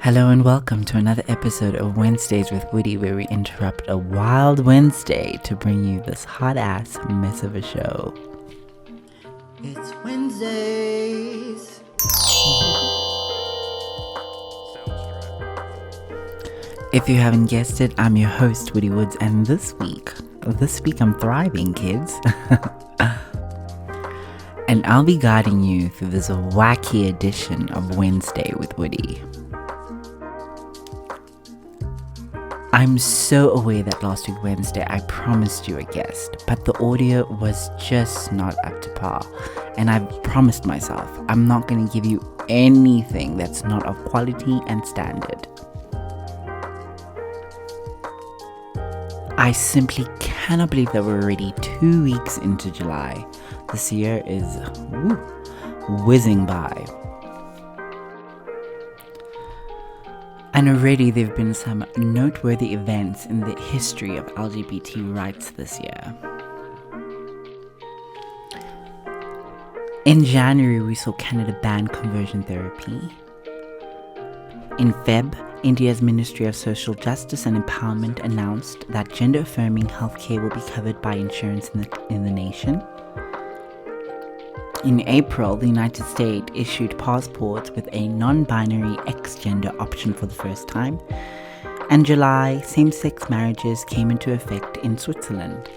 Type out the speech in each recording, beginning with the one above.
Hello and welcome to another episode of Wednesdays with Woody, where we interrupt a wild Wednesday to bring you this hot-ass mess of a show. It's Wednesdays. If you haven't guessed it, I'm your host, Woody Woods, and this week I'm thriving, kids. And I'll be guiding you through this wacky edition of Wednesday with Woody. I'm so aware that last week Wednesday I promised you a guest, but the audio was just not up to par. And I've promised myself I'm not going to give you anything that's not of quality and standard. I simply cannot believe that we're already 2 weeks into July. This year is whizzing by. And already there have been some noteworthy events in the history of LGBT rights this year. In January, we saw Canada ban conversion therapy. In Feb, India's Ministry of Social Justice and Empowerment announced that gender-affirming healthcare will be covered by insurance in the nation. In April, the United States issued passports with a non-binary X-gender option for the first time. And July, same-sex marriages came into effect in Switzerland.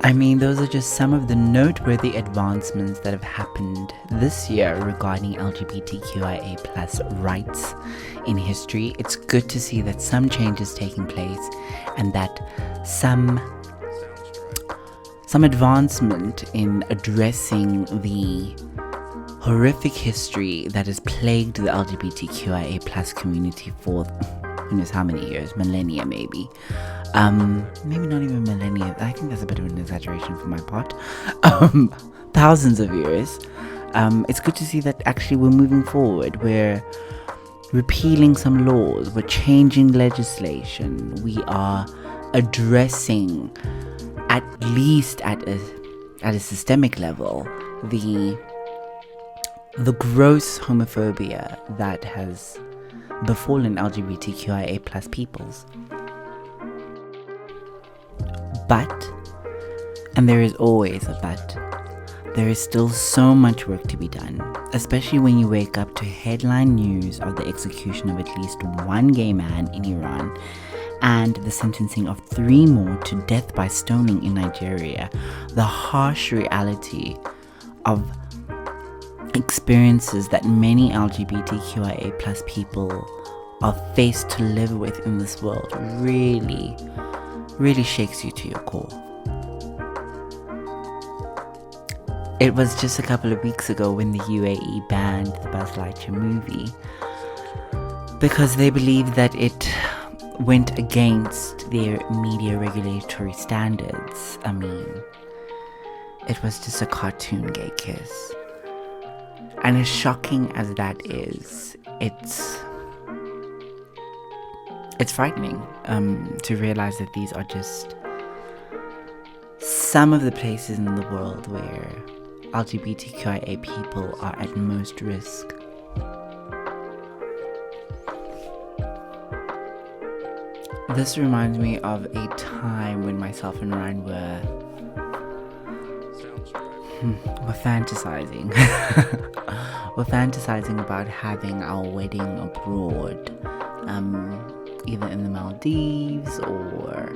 I mean, those are just some of the noteworthy advancements that have happened this year regarding LGBTQIA+ rights in history. It's good to see that some changes taking place and that some advancement in addressing the horrific history that has plagued the LGBTQIA+ community for who knows how many years, millennia maybe. Maybe not even millennia. I think that's a bit of an exaggeration for my part. Thousands of years. It's good to see that actually we're moving forward. We're repealing some laws. We're changing legislation. We are addressing, at least at a systemic level, the gross homophobia that has befallen LGBTQIA+ peoples. But, and there is always a but, there is still so much work to be done, especially when you wake up to headline news of the execution of at least one gay man in Iran and the sentencing of 3 more to death by stoning in Nigeria. The harsh reality of experiences that many LGBTQIA+ people are faced to live with in this world really shakes you to your core. It was just a couple of weeks ago when the UAE banned the Buzz Lightyear movie because they believed that it went against their media regulatory standards. I mean, it was just a cartoon gay kiss. And as shocking as that is, it's frightening to realize that these are just some of the places in the world where LGBTQIA people are at most risk. This reminds me of a time when myself and Ryan were fantasizing. We're fantasizing about having our wedding abroad, either in the Maldives or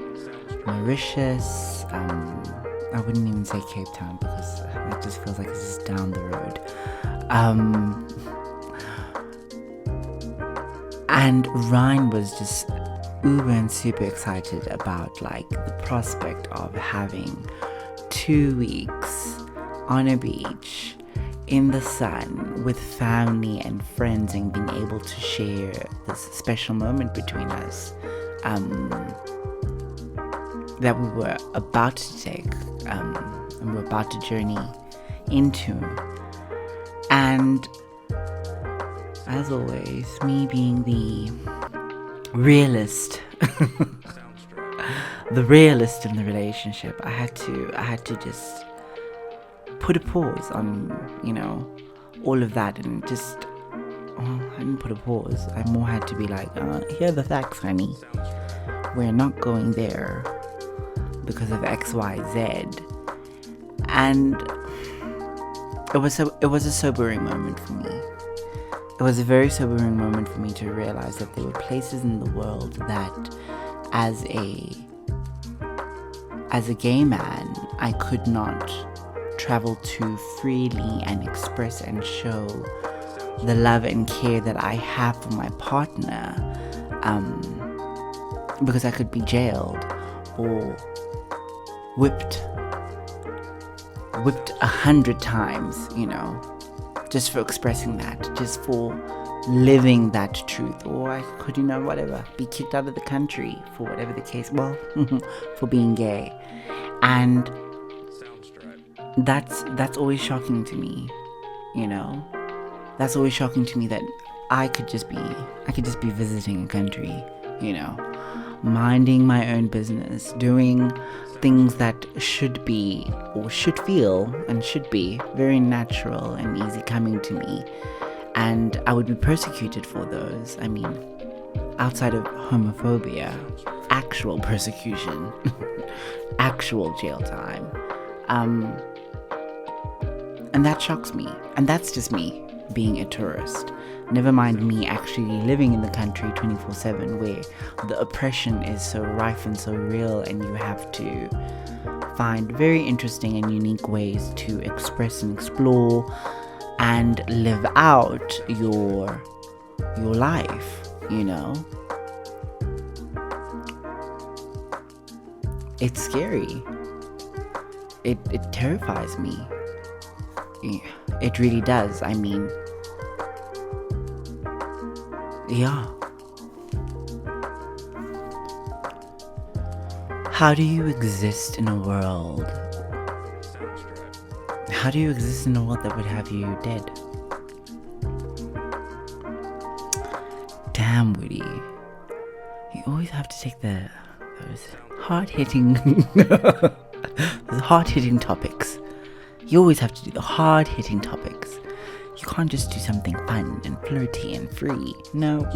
Mauritius. I wouldn't even say Cape Town because it just feels like it's just down the road. And Ryan was just uber and super excited about like the prospect of having 2 weeks on a beach in the sun with family and friends and being able to share this special moment between us that we were about to take and we were about to journey into. And as always, me being the realist the realist in the relationship, I had to just put a pause on, all of that, and just, I didn't put a pause. I more had to be like, here are the facts, honey. We're not going there because of X, Y, Z. And it was a sobering moment for me. It was a very sobering moment for me to realize that there were places in the world that, as a gay man, I could not travel to freely and express and show the love and care that I have for my partner, because I could be jailed or whipped 100 times, just for expressing that, just for living that truth. Or I could, whatever, be kicked out of the country for whatever the case, for being gay. And that's always shocking to me, That's always shocking to me, that I could just be visiting a country, minding my own business, doing things that should be, or should feel, and should be very natural and easy coming to me, and I would be persecuted for those. I mean, outside of homophobia, actual persecution, actual jail time, and that shocks me. And that's just me being a tourist. Never mind me actually living in the country 24/7, where the oppression is so rife and so real, and you have to find very interesting and unique ways to express and explore and live out your life, It's scary. It terrifies me. It really does. I mean, yeah. How do you exist in a world? How do you exist in a world that would have you dead? Damn, Woody. You always have to take those hard-hitting topics. You always have to do the hard-hitting topics. You can't just do something fun and flirty and free. No.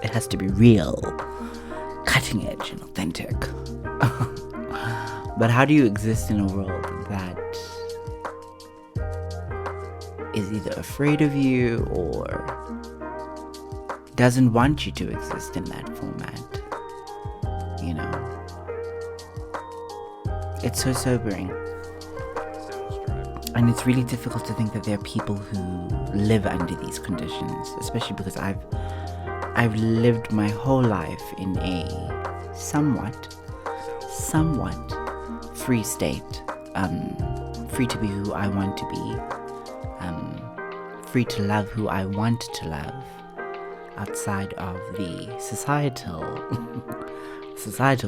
It has to be real, cutting edge and authentic. But how do you exist in a world that is either afraid of you or doesn't want you to exist in that format? It's so sobering. And it's really difficult to think that there are people who live under these conditions, especially because I've lived my whole life in a somewhat free state, free to be who I want to be, free to love who I want to love, outside of the societal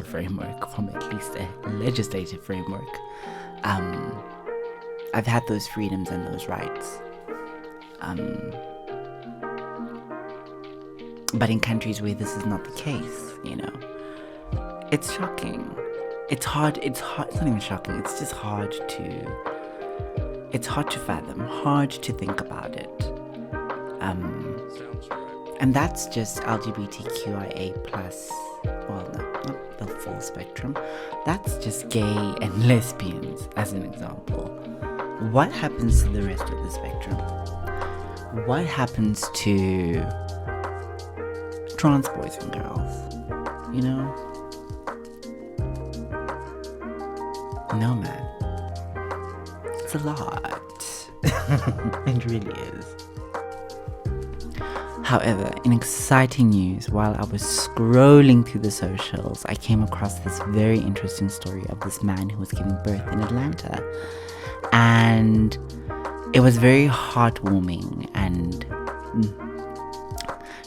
framework, from at least a legislative framework. I've had those freedoms and those rights. But in countries where this is not the case, it's shocking. It's hard. It's not even shocking. It's just hard to fathom, hard to think about it. And that's just LGBTQIA plus. Well, no, not the full spectrum. That's just gay and lesbians, as an example. What happens to the rest of the spectrum? What happens to trans boys and girls? No, man. It's a lot. It really is. However, in exciting news, while I was scrolling through the socials, I came across this very interesting story of this man who was giving birth in Atlanta. And it was very heartwarming and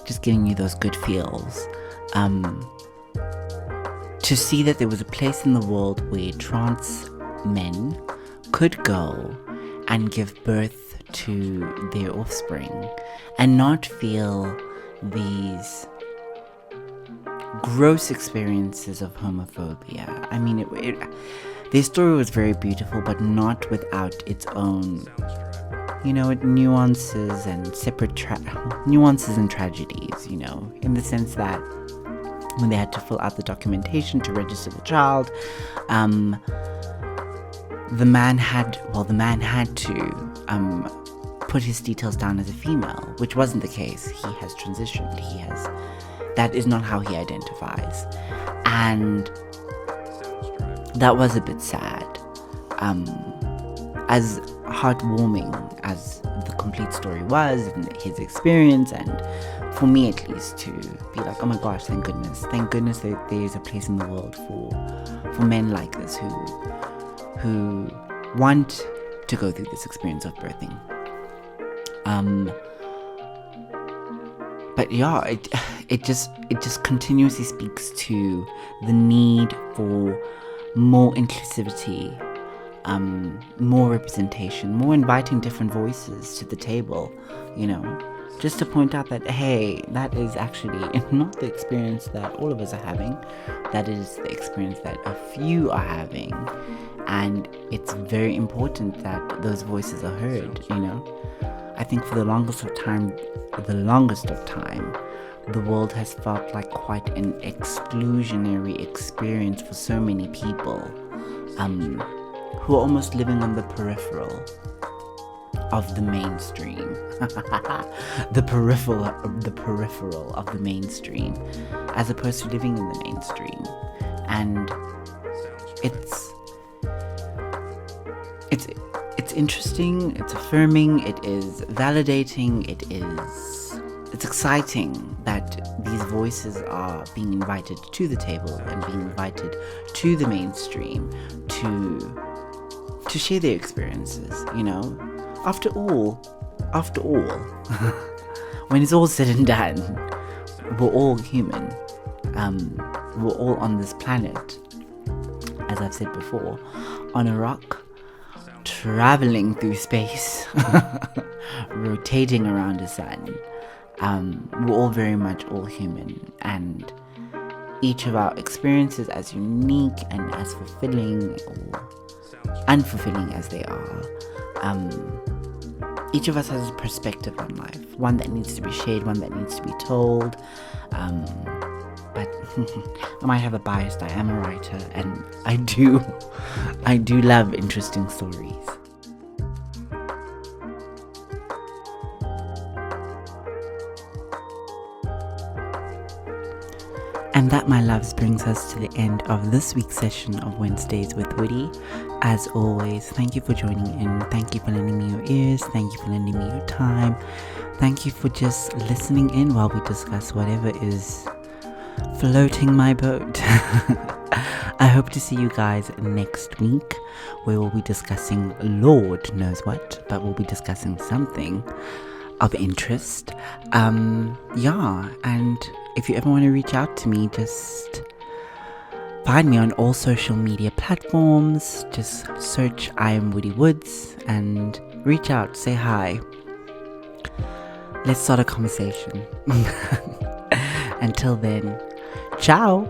just giving you those good feels. To see that there was a place in the world where trans men could go and give birth to their offspring and not feel these gross experiences of homophobia. I mean, their story was very beautiful, but not without its own, nuances and separate nuances and tragedies, in the sense that when they had to fill out the documentation to register the child, the man had to put his details down as a female, which wasn't the case. He has transitioned. That is not how he identifies, and that was a bit sad. As heartwarming as the complete story was and his experience, and for me at least, to be like, oh my gosh, thank goodness that there is a place in the world for men like this who want to go through this experience of birthing. But yeah, it just continuously speaks to the need for more inclusivity, more representation, more inviting different voices to the table, just to point out that, hey, that is actually not the experience that all of us are having. That is the experience that a few are having, and it's very important that those voices are heard. I think for the longest of time, the world has felt like quite an exclusionary experience for so many people, who are almost living on the peripheral of the mainstream. the peripheral of the mainstream, as opposed to living in the mainstream. And it's interesting, it's affirming, it is validating, it's exciting that these voices are being invited to the table and being invited to the mainstream to share their experiences, After all, when it's all said and done, we're all human. We're all on this planet, as I've said before, on a rock, traveling through space, rotating around the sun. We're all very much all human, and each of our experiences, as unique and as fulfilling or unfulfilling as they are, each of us has a perspective on life, one that needs to be shared, one that needs to be told. But I might have a bias. I am a writer, and I do love interesting stories. And that, my loves, brings us to the end of this week's session of Wednesdays with Woody. As always, thank you for joining in. Thank you for lending me your ears. Thank you for lending me your time. Thank you for just listening in while we discuss whatever is floating my boat. I hope to see you guys next week, where we'll be discussing Lord knows what, but we'll be discussing something of interest. And if you ever want to reach out to me, just find me on all social media platforms. Just search I am Woody Woods and reach out, say hi. Let's start a conversation. Until then, ciao.